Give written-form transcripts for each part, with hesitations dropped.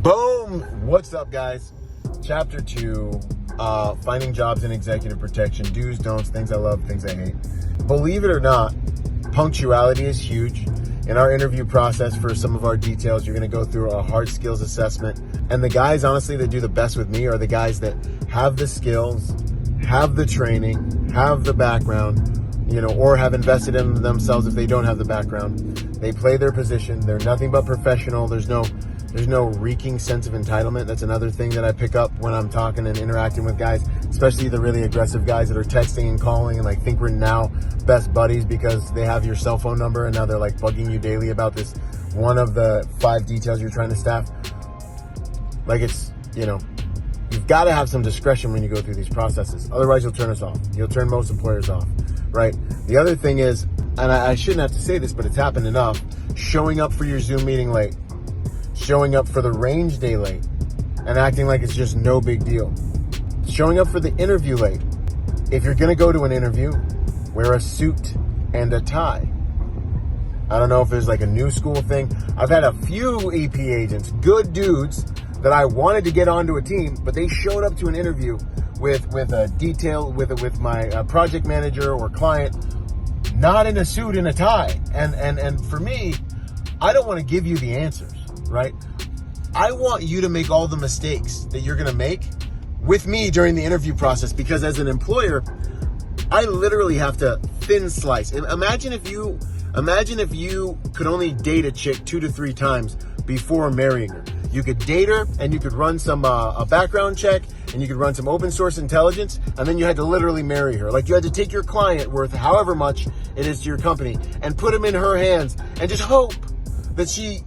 Boom! What's up, guys? Chapter 2, finding jobs in executive protection. Do's, don'ts, things I love, things I hate. Believe it or not, punctuality is huge. In our interview process for some of our details, you're going to go through a hard skills assessment. And the guys, honestly, that do the best with me are the guys that have the skills, have the training, have the background, or have invested in themselves if they don't have the background. They play their position. They're nothing but professional. There's no reeking sense of entitlement. That's another thing that I pick up when I'm talking and interacting with guys, especially the really aggressive guys that are texting and calling and think we're now best buddies because they have your cell phone number and now they're bugging you daily about this one of the 5 details you're trying to staff. You've got to have some discretion when you go through these processes. Otherwise, you'll turn us off. You'll turn most employers off, right? The other thing is, and I shouldn't have to say this, but it's happened enough, showing up for your Zoom meeting late. Showing up for the range day late and acting like it's just no big deal. Showing up for the interview late. If you're going to go to an interview, wear a suit and a tie. I don't know if there's a new school thing. I've had a few EP agents, good dudes, that I wanted to get onto a team, but they showed up to an interview with a detail, with my project manager or client, not in a suit and a tie. And for me, I don't want to give you the answers. Right? I want you to make all the mistakes that you're going to make with me during the interview process, because as an employer, I literally have to thin slice. Imagine if you could only date a chick 2 to 3 times before marrying her. You could date her and you could run some a background check and you could run some open source intelligence, and then you had to literally marry her. You had to take your client worth however much it is to your company and put him in her hands and just hope that she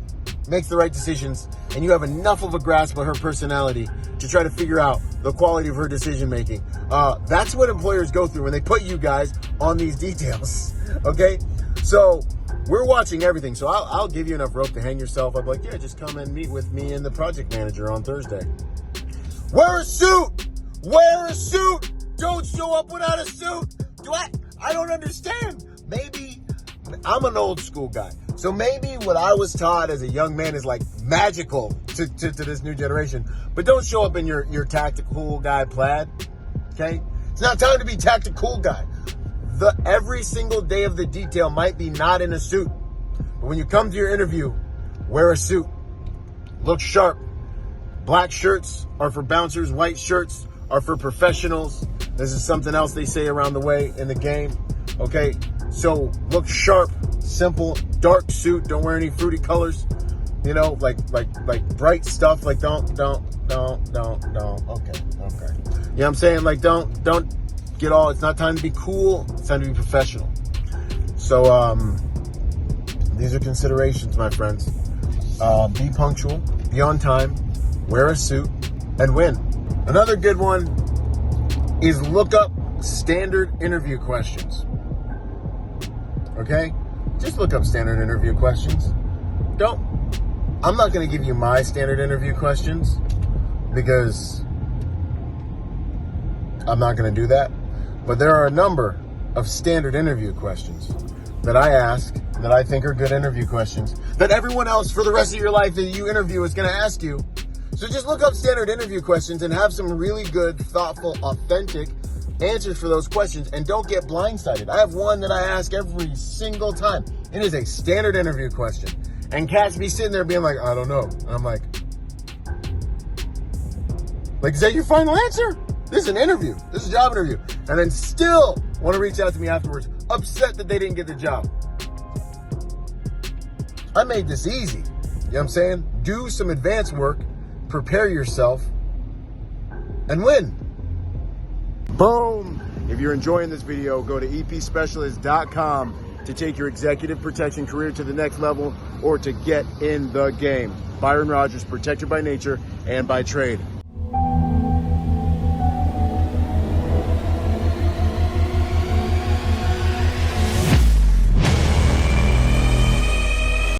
makes the right decisions, and you have enough of a grasp of her personality to try to figure out the quality of her decision making. That's what employers go through when they put you guys on these details. Okay, so we're watching everything. So I'll give you enough rope to hang yourself up. Yeah, just come and meet with me and the project manager on Thursday. Wear a suit. Wear a suit. Don't show up without a suit. I don't understand. Maybe I'm an old school guy. So maybe what I was taught as a young man is magical to this new generation. But don't show up in your tactical guy plaid, okay? It's not time to be tactical guy. Every single day of the detail might be not in a suit. But when you come to your interview, wear a suit. Look sharp. Black shirts are for bouncers. White shirts are for professionals. This is something else they say around the way in the game, okay? So look sharp. Simple, dark suit. Don't wear any fruity colors. Like bright stuff. Don't. Okay. You know what I'm saying? Don't get all. It's not time to be cool. It's time to be professional. So these are considerations, my friends. Be punctual. Be on time. Wear a suit and win. Another good one is look up standard interview questions. Okay? Just look up standard interview questions. I'm not going to give you my standard interview questions because I'm not going to do that. But there are a number of standard interview questions that I ask that I think are good interview questions that everyone else for the rest of your life that you interview is going to ask you. So just look up standard interview questions and have some really good, thoughtful, authentic answers for those questions, and don't get blindsided. I have one that I ask every single time. It is a standard interview question. And cats be sitting there being I don't know. And I'm is that your final answer? This is an interview. This is a job interview. And then still want to reach out to me afterwards, upset that they didn't get the job. I made this easy. You know what I'm saying? Do some advanced work, prepare yourself, and win. Boom! If you're enjoying this video, go to epspecialist.com to take your executive protection career to the next level or to get in the game. Byron Rodgers, protector by nature and by trade.